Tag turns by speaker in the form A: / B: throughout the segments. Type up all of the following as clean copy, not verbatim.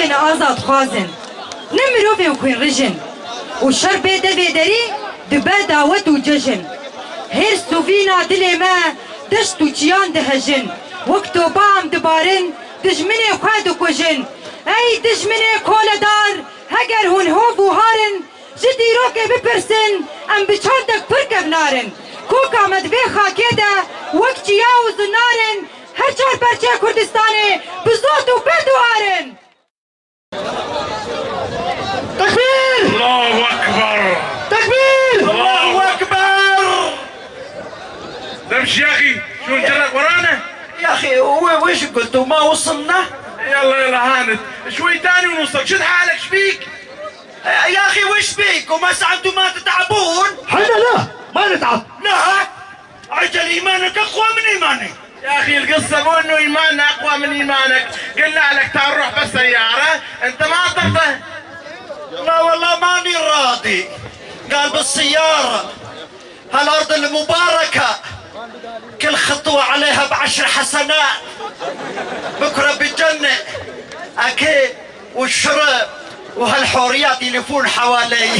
A: مروفين آزاد خوازن نمروفين خوين رجن وشر بيدا بيدري دبا دعوت وججن هير سوفينا دلي ما دشت وجيان دهجن وقتو بام دبارن دجمني خواد وكوجن اي دجمني كولا دار هجر هون هوف وهارن جدي روكي ببرسن ام بچاندك بركب نارن كوكا مدبي خاكيدا وقت ياوز نارن هر چار پرچه كردستاني بزوت وبرد وهارن
B: تكبير!
C: الله أكبر
B: تكبير!
C: الله أكبر دمش يا أخي شو الجرك ورانا؟
B: يا اخي ويش قلتوا ما وصلنا؟
C: يلا يلا هانت شوي تاني ونوصل شد حالك شبيك؟
B: يا اخي وش بيك وما انتم ما تتعبون؟
D: حنا لا ما نتعب.
B: لا عجل ايمانك اقوى من ايماني.
C: يا أخي القصة مو إنه إيماننا أقوى من إيمانك قلنا لك تعال روح بالسيارة أنت ما ترضى
B: لا والله ماني راضي. قال بالسيارة هالارض المباركة كل خطوة عليها ب10 حسنات بكرة بالجنة اكيد والشرب وهالحوريات يلفون حوالي.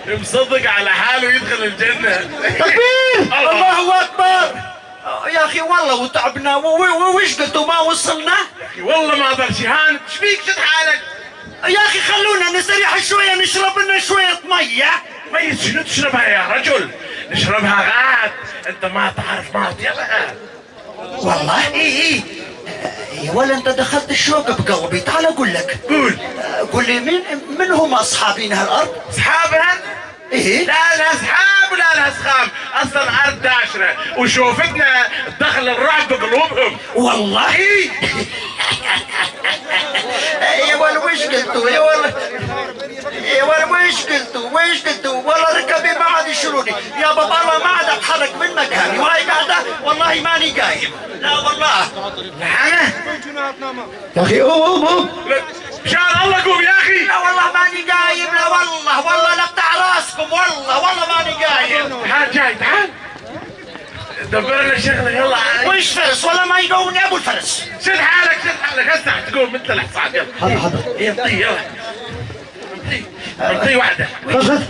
C: مصدق على حاله يدخل الجنة
B: تكبير! الله اكبر! يا اخي والله وتعبنا وش قلتوا ما وصلنا؟
C: يا أخي والله ما أقدر شهان شبيك شد حالك
B: يا اخي خلونا نستريح شوية نشرب لنا شوية مية.
C: مية شنو تشربها يا رجل؟ نشربها غاد انت ما تعرف ما اطيبها.
B: والله اي يا ولا انت دخلت الشوق بقلبي. تعال اقول لك.
C: قول.
B: قول لي من هم اصحابين هالارض؟
C: اصحابها؟
B: ايه
C: لا لها اصحاب ولا لها اصحاب، اصلا ارض داشره وشوفتنا دخل الرعب بقلوبهم.
B: والله يا ولا وش قلتوا يا ولا يا ولا وش قلتوا والله ركبي ما عاد يشيلوني يا بابا الله ما عاد اتحرك من مكاني وهي قاعده والله ماني قايم. لا والله
C: انا
D: يا اخي قوم
C: مشان الله قوم يا اخي.
B: لا والله ماني قايم. لا والله نقطع راسكم والله ماني قايم.
C: تعال جاي تعال دبر لنا شغله يلا.
B: وش فرس ولا ما يقومني ابو الفرس.
C: شد حالك هسه تقوم مثل الحصان يلا.
D: حاضر
C: يلا انطي واحده.
D: خذ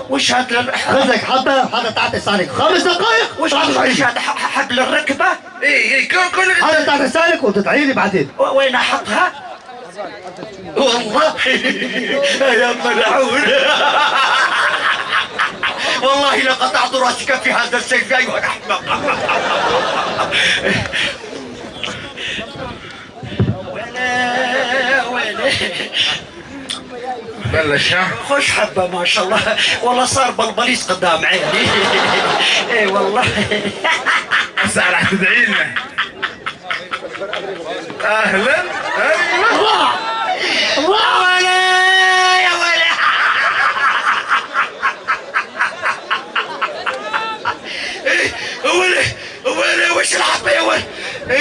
B: وش هذا
D: خذك حتى تعطي سالك 5 دقائق.
B: وش هذا حبل الركبه؟
C: اي كل
D: هذا تعطي سالك وتدعي لي بعدين.
B: وين احطها؟ والله يا ملعون والله لقطعت راسك في هذا السيف يا ايها الاحمق. ويلي
C: بلش ها.
B: خوش حبه ما شاء الله والله صار بلبليس قدام عيني. اي والله
C: هسه راح تدعي لنا. اهلا ايوه
B: يا ويلي وش الحبه يا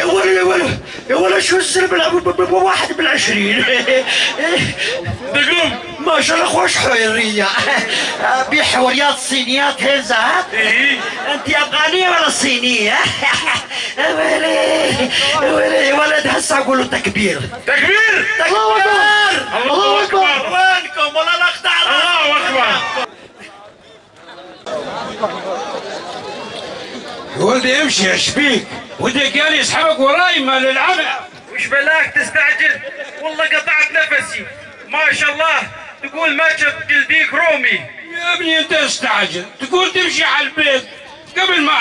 B: ولد يا ولد شو الزلمه بواحد بالعشرين.
C: تقوم
B: ما شاء الله خوش حريه بحوريات صينيات هزات.
C: ايه
B: انت افغانيه ولا صينيه؟ ويلي ولد هسه اقول له تكبير.
C: تكبير
B: الله اكبر
C: الله اكبر.
B: وينكم ولا نقطع
C: الله اكبر.
E: ولدي امشي يا شبيك ودك يعني يسحبك وراي مال العمى.
C: وش بلاك تستعجل؟ والله قطعت نفسي ما شاء الله. تقول ما شفت قلبيك رومي.
E: يا ابني انت استعجل تقول تمشي على البيت قبل ما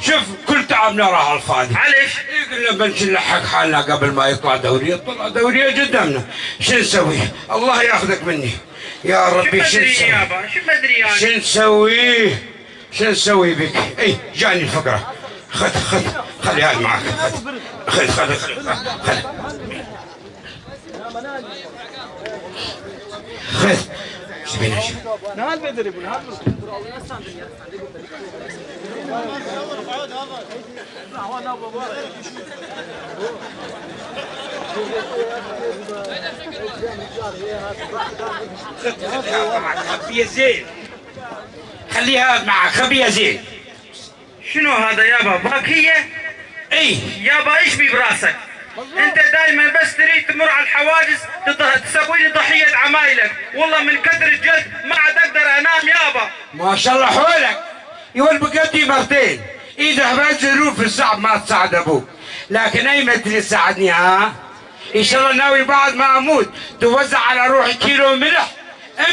E: شوف كل تعبنا راح على الفاضي.
C: معلش
E: قلنا بنش نلحق حالنا قبل ما يطلع دورية. طلع دورية قدامنا شو نسوي؟ الله ياخذك مني يا ربي. شو نسوي
C: يابا شو مدري انا.
E: شو نسوي؟ شو نسوي بك؟ اي جاني الفقرة. خلي هذا معك. خذ شبينا خبيه زين. خليها معك خبيه زين.
C: شنو هذا يابا باكية؟
E: اي
C: يابا ايش بي براسك؟ انت دايما بس تريد تمر على الحواجز تسوي لي ضحيه عمايلك، والله من كثر الجلد ما عاد اقدر انام يابا.
E: ما شاء الله حولك يقول بقدي مرتين، اذا هبت ظروف في الصعب ما تساعد ابوك، لكن ايمتى تساعدني ها؟ ان شاء الله ناوي بعد ما اموت توزع على روحي كيلو ملح.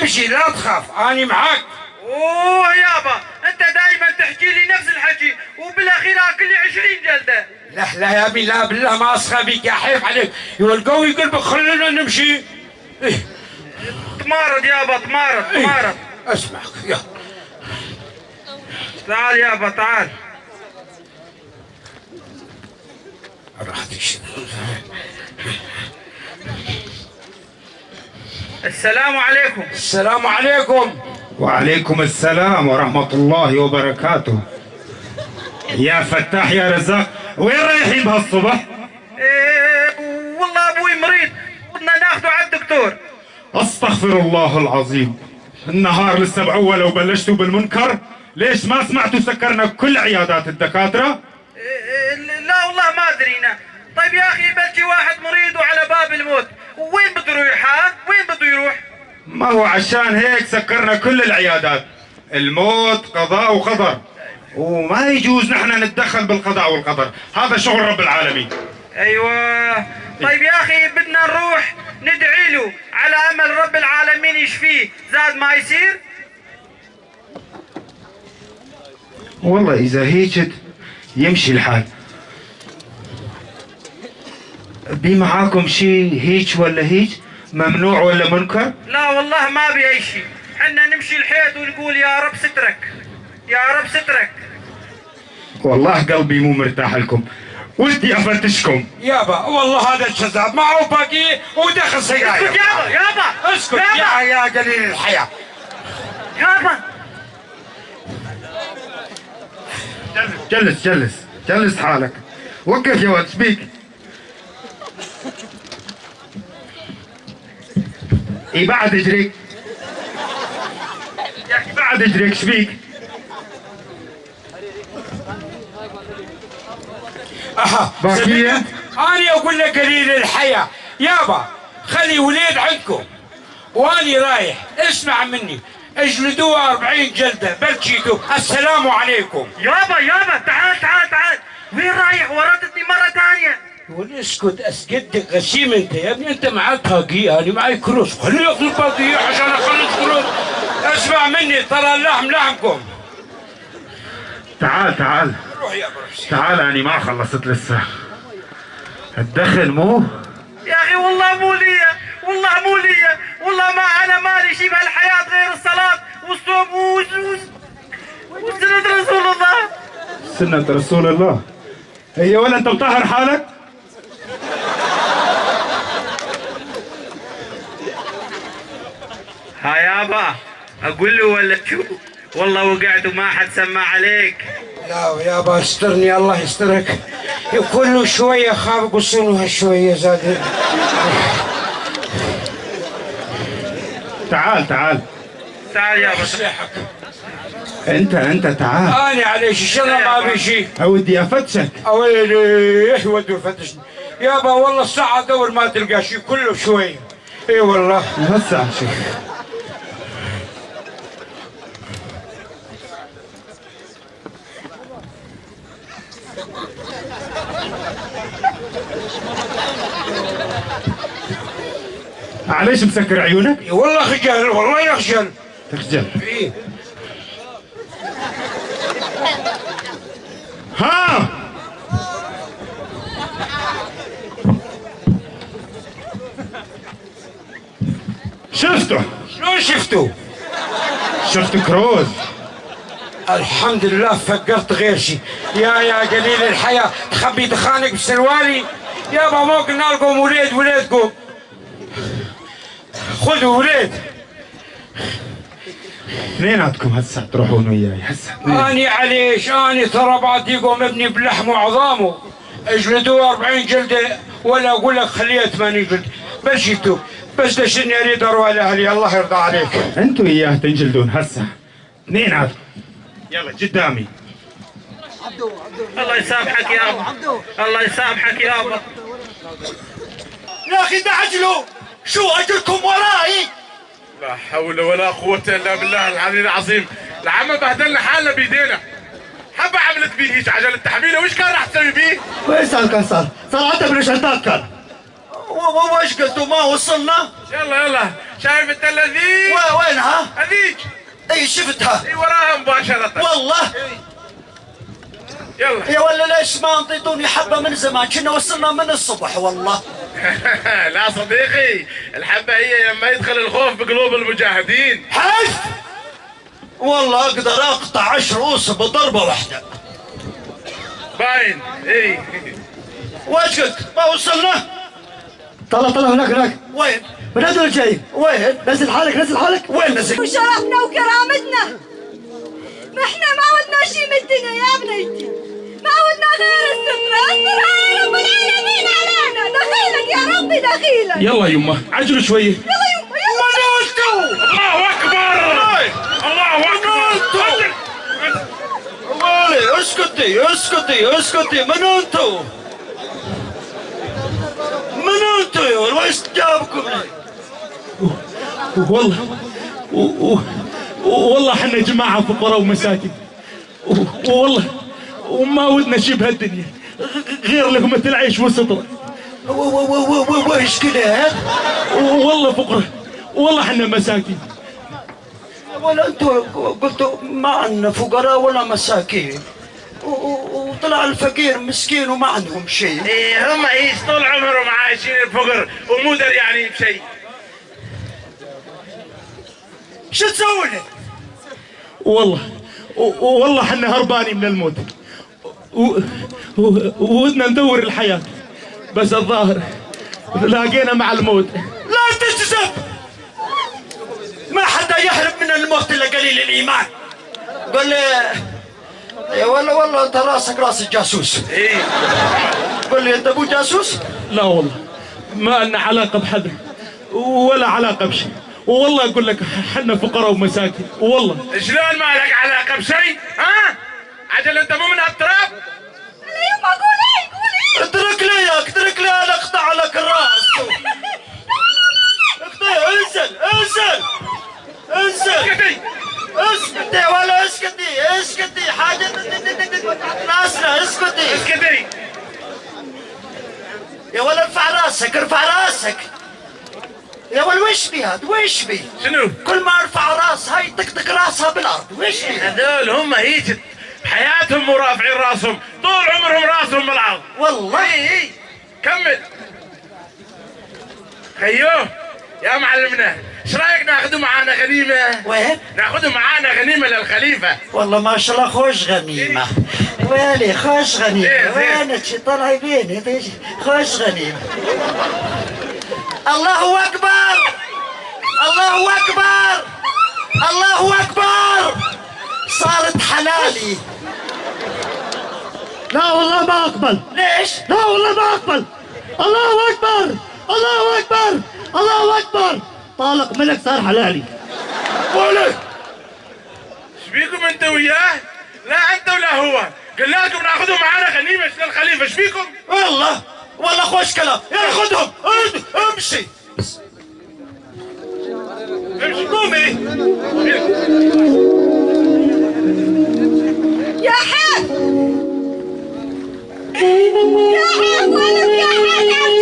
E: امشي لا تخاف اني معاك.
C: اوه يابا انت دايما تحكي لي نفس الحكي وبالاخير اكل لي 20 جلده.
E: لا لا يا ابي لا بالله ما اسخى بك يا حيف عليك، يقول قوي قلبك خلينا نمشي. إيه؟
C: تمارض يابا تمارض تمارض.
E: اسمعك يلا
C: تعال يابا تعال.
E: راحتك.
C: السلام عليكم.
E: السلام عليكم.
F: وعليكم السلام ورحمة الله وبركاته. يا فتاح يا رزاق، وين رايحين بهالصبح؟
C: والله ابوي مريض بدنا ناخذه على الدكتور.
F: استغفر الله العظيم، النهار لسه بأول وبلشتوا بالمنكر، ليش ما سمعتوا سكرنا كل عيادات الدكاترة؟
C: لا والله ما درينا. طيب يا اخي بلكي واحد مريض وعلى باب الموت، وين بده يروح ها؟ وين بده يروح؟
F: ما هو عشان هيك سكرنا كل العيادات، الموت قضاء وقدر، وما يجوز نحن نتدخل بالقضاء والقدر، هذا شغل رب العالمين.
C: ايوه طيب يا اخي بدنا نروح ندعي له على امل رب العالمين يشفيه، زاد ما يصير؟
F: والله إذا هيك يمشي الحال. بي معاكم شيء هيك ولا هيك؟ ممنوع ولا منكر؟
C: لا والله ما بي اي شيء، حنا نمشي الحيط ونقول يا رب سترك يا رب سترك.
F: والله قلبي مو مرتاح لكم، ودي افتشكم.
E: يابا والله هذا الشذاب معه باقي ودخل سيارة.
C: اسكت يابا يابا
E: اسكت
C: يابا.
E: يا قليل الحياة.
C: يابا
F: جلس جلس جلس حالك، وقف يا ولد شبيك؟ اي بعد اجريك يا اخي بعد اجريك شبيك؟
E: اها
F: باقية؟
E: انا اقول لك قليل الحياة يابا خلي وليد عندكم، واني رايح اسمع مني اجلدوه 40 جلدة بلجيتوا. السلام عليكم.
C: يابا تعال تعال تعال. وين رايح؟ ورطتني مرة ثانية.
E: يقول اسكت اسكت غشيم انت يا ابني، انت معك باقي انا معي كروس، خليه ياخذ الباقي عشان اخلص كروس. اسمع مني ترى اللحم لحمكم.
F: تعال تعال
E: روح يا برش.
F: تعال، أنا ما خلصت لسه. الدخل مو
C: يا اخي والله مو ليا، والله مو ليا، والله ما انا مالي شيء بهالحياة غير الصلاة والصوم وسنة رسول الله.
F: سنة رسول الله. هي ولا انت مطهر حالك؟
C: ها يابا اقول له ولا شو؟ والله وقعت وما حد سمع عليك.
E: لا يابا استرني الله يسترك، كل شوية خاف قصونه هالشوية زاد.
F: تعال تعال
C: تعال يابا.
E: سلاحك
F: انت تعال.
E: انا عليش ان شاء الله ما في شيء.
F: ودي افتشك.
E: اويلي ودوا فتشني يابا، والله الساعة دور ما تلقى شيء كله شوية. اي والله.
F: هسه شيخ. معليش مسكر عيونك؟
E: والله خجل والله يخجل.
F: تخجل.
E: إيه؟
F: ها شفته؟
E: شلون شفتوا؟
F: شفت كروز.
E: الحمد لله فكرت غير شيء. يا قليل الحياة تخبي دخانك بسروالي. يابا مو قلنا لكم وليدكم خذوا وليد.
F: اثنيناتكم هسه تروحون وياي هسه.
E: اني عليش اني ترى بعطيكم ابني بلحمه وعظامه، اجلدوه 40 جلده ولا اقول لك خليه 80 جلده بس جيتوا، بس ليش اني اريد اروح لاهلي. الله يرضى عليك.
F: انتوا اياه تنجلدون هسه اثنيناتكم. يلا قدامي.
C: الله يسامحك يابا، الله يسامحك يابا.
B: يا اخي تعجلوا، شو اجلكم وراي؟
C: لا حول ولا قوة الا بالله العلي العظيم. العمى بهدلنا حالنا بايدينا. حبة عملت بيه هيك عجلة تحميله، وش كان راح تسوي بيه؟
D: وين كان صار حتى بالشنطات كان.
B: وش قلتوا ما وصلنا؟
C: يلا شايف التلذيذ؟
B: وينها؟
C: هذيك.
B: اي شفتها.
C: اي وراها مباشرة.
B: والله.
C: يلا.
B: يا ولا ليش ما انطيتوني حبة من زمان؟ كنا وصلنا من الصبح والله.
C: لا صديقي، الحبة هي لما يدخل الخوف بقلوب المجاهدين.
B: حلف والله اقدر اقطع 10 رؤوس بضربة واحدة.
C: باين. اي.
B: وش قلت؟ ما وصلنا؟
D: طلع هناك.
B: وين؟
D: من هذول جاي.
B: وين؟
D: نزل حالك.
B: وين نزل؟
A: وشرفنا وكرامتنا. ما احنا ما ودنا شي من الدنيا يا بنيتي، ما ودنا غير السترة. استرها يا رب العالمين علينا. دخيلك يا ربي دخيلك.
G: يلا يمه عجلوا شويه.
A: يلا يما يلا.
C: الله اكبر. الله اكبر.
B: والله اسكتي من انتو؟ يا ولد؟ وش جابكم لي؟
G: والله احنا جماعه فقراء ومساكين، والله وما ودنا شي بهالدنيا غير لقمه العيش والستره.
B: وش كده؟
G: والله فقراء، والله احنا مساكين.
B: ولا انتوا قلتوا ما عندنا فقراء ولا مساكين، وطلع الفقير مسكين وما عندهم شيء.
C: ايه هم ايش طول عمرهم عايشين الفقر ومو دريانين بشيء.
B: شو تسوي لي؟
G: والله احنا هربانين من الموت ودنا ندور الحياه، بس الظاهر لاقينا مع الموت.
B: لا تجذب، ما حدا يهرب من الموت الا قليل الايمان. قل لي يا والله انت راسك راس الجاسوس.
C: ايه
B: قل لي انت ابو جاسوس؟
G: لا والله ما لنا علاقه بحدا ولا علاقه بشيء، والله اقول لك حنا فقراء ومساكين والله.
C: شلون ما لك علاقه بشيء؟ ها؟ عجل انت مو من هالتراب؟
A: يما قولي
B: اترك لي انا اقطع لك الراس. اقطع. انزل. اسكتي ولا اسكتي حاجة راسنا. اسكتي يا ولد. ارفع راسك يا ولد. وش بي
C: شنو؟
B: كل ما ارفع راس هاي طقطق راسها بالارض. وش بي؟
C: هذول هم هيك بحياتهم مو رافعين راسهم، طول عمرهم راسهم بالارض.
B: والله.
C: اي كمل. خيوه يا معلمنا، ايش رايك ناخذوا معانا غنيمه؟
B: وين؟
C: ناخذوا معانا غنيمه للخليفه.
B: والله ما شاء الله خوش غنيمة. ويلي خوش غنيمة. وينك طلعي بيني خوش غنيمة. الله أكبر. صارت حلالي.
D: لا والله ما اقبل.
B: ليش؟
D: لا والله ما اقبل. الله اكبر. طالق ملك صار حلالي.
B: ولد
C: ايش بيكم انت وياه؟ لا انت ولا هو، قلنا لكم ناخذهم معانا غنيمه للخليفه، ايش بيكم؟
B: والله خوش كلام. يلا خذهم. امشي. قومي.
A: يا حاج ولك يا رجال،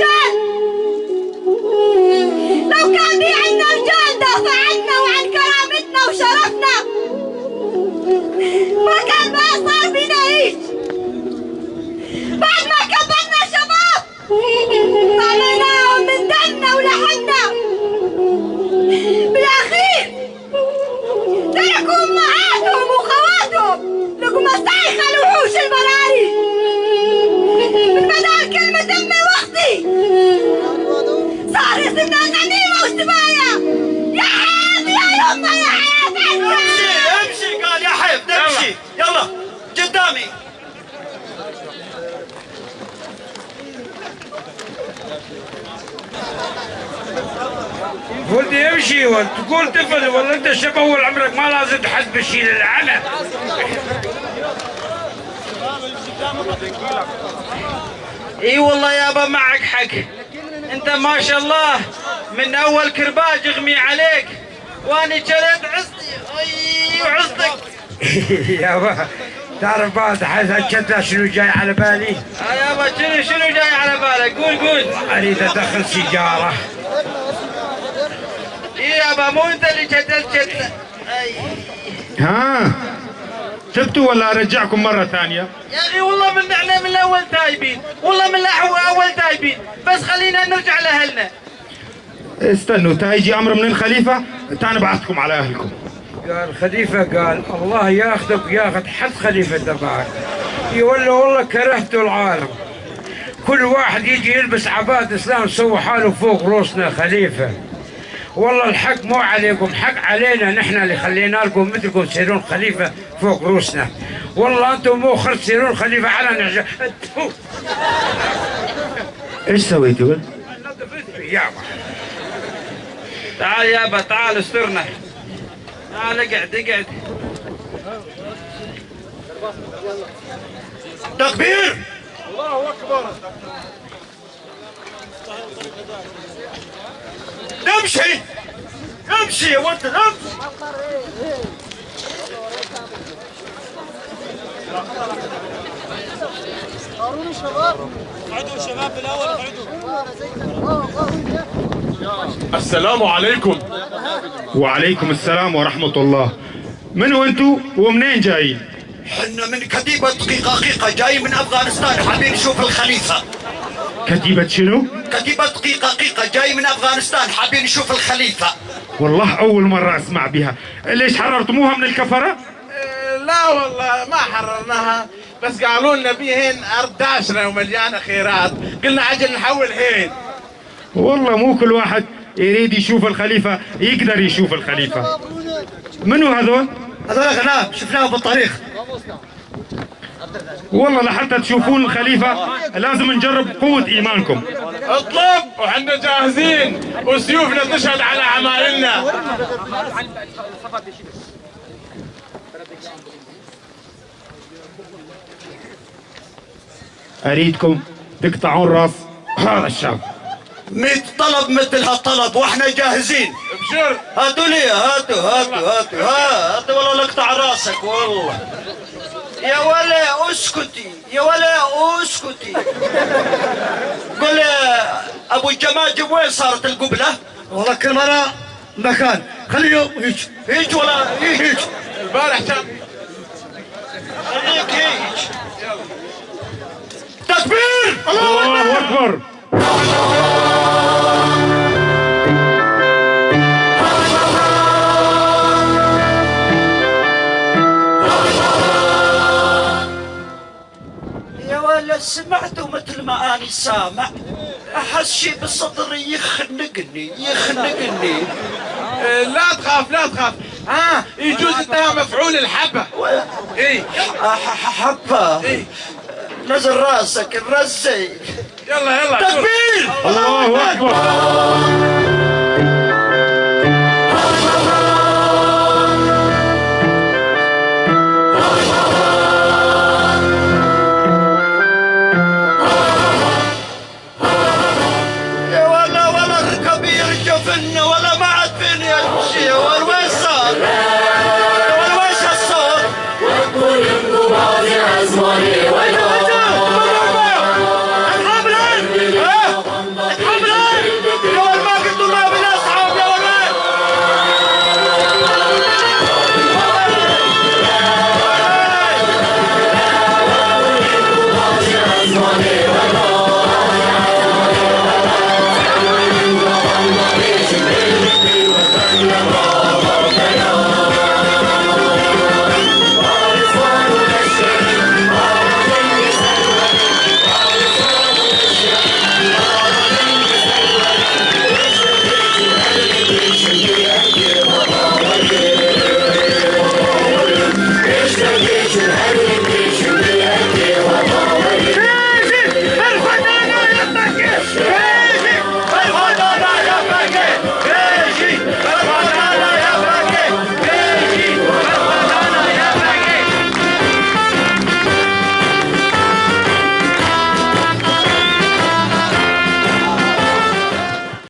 A: لو كان في عنا رجال دافع عنا وعن كرامتنا وشرفنا ما كان ما صار بينا هيك. بعد ما كبرنا شباب طلعناهم من دمنا ولحمنا، بالاخير تركوا امهاتهم وخواتهم لقوا مسايخ الوحوش البراري من بدل كلمة امي واختي صار اسمنا غنيمة وسبايا. يا حيف يا يما يا حيف.
B: امشي قال يا حيف. نمشي يلا قدامي.
E: ودي امشي وانت تقول طفل ولا انت شاب اول عمرك ما لازم تحس بالشيء للعنة.
B: اي والله يابا معك حق.
H: لك انت ما شاء الله من اول كرباج اغمي عليك واني كلت عصتي وعصتك.
E: يابا تعرف بعد حيث كذا شنو جاي على بالي؟
H: يابا شنو جاي على بالك؟ قول.
E: اريد ادخل سيجاره.
H: يابا مو انت اللي كتلت.
F: ها تبتوا ولا ارجعكم مرة ثانية؟
H: يا اخي والله من احنا من الاول تايبين، والله من الاول تايبين، بس خلينا نرجع لاهلنا.
F: استنوا تايجي امر من الخليفة تعال نبعثكم على اهلكم.
E: قال خليفه قال الله ياخذك وياخذ حد خليفه تبعك. يقول له والله كرهت العالم، كل واحد يجي يلبس عباءة اسلام سوى حاله فوق روسنا خليفه. والله الحق مو عليكم، حق علينا نحن اللي خلينا لكم مثلكم تصيرون خليفه فوق روسنا. والله انتم مو خرج تصيرون خليفه على نعجه.
F: ايش سويتوا؟
E: يابا
H: تعال يابا تعال استرنا. تعال اقعد.
B: تكبير. امشي يا ولد امشي.
C: السلام عليكم.
F: وعليكم السلام ورحمة الله. من انتوا ومنين جايين؟
B: حنا من كتيبة دقيقة جاي من افغانستان حابين نشوف الخليفة.
F: كتيبة شنو؟
B: كتيبة دقيقة جاي من افغانستان حابين نشوف الخليفة.
F: والله أول مرة أسمع بها. ليش حررتموها من الكفرة؟
C: لا والله ما حررناها، بس قالوا لنا بيهن أرض داشرة ومليانة خيرات، قلنا عجل نحول هين.
F: والله مو كل واحد يريد يشوف الخليفة يقدر يشوف الخليفة. منو هذول؟
B: هذول غنام شفناهم بالطريق.
F: والله لحتى تشوفون الخليفة لازم نجرب قوة إيمانكم.
C: اطلب وحنا جاهزين وسيوفنا تشهد على أعمالنا.
F: أريدكم تقطعون راس هذا الشاب.
B: 100 طلب مثل هالطلب واحنا جاهزين.
C: ابشر.
B: هاتوا لي هاتوا والله نقطع راسك والله. يا ولا اسكتي قول ابو الجماجم وين صارت القبلة؟
D: والله كل مرة مكان خليه
B: هيج ولا هيج.
C: البارح كان
B: خليك هيج. تكبير.
F: الله أكبر.
B: يا ولا سمعتوا مثل ما أنا سامع، أحس شي بصدري يخنقني.
C: لا تخاف. يجوز انها مفعول الحبة. اي
B: حبة. نزل راسك الرزي.
C: يلا
B: تكبير.
F: الله أكبر.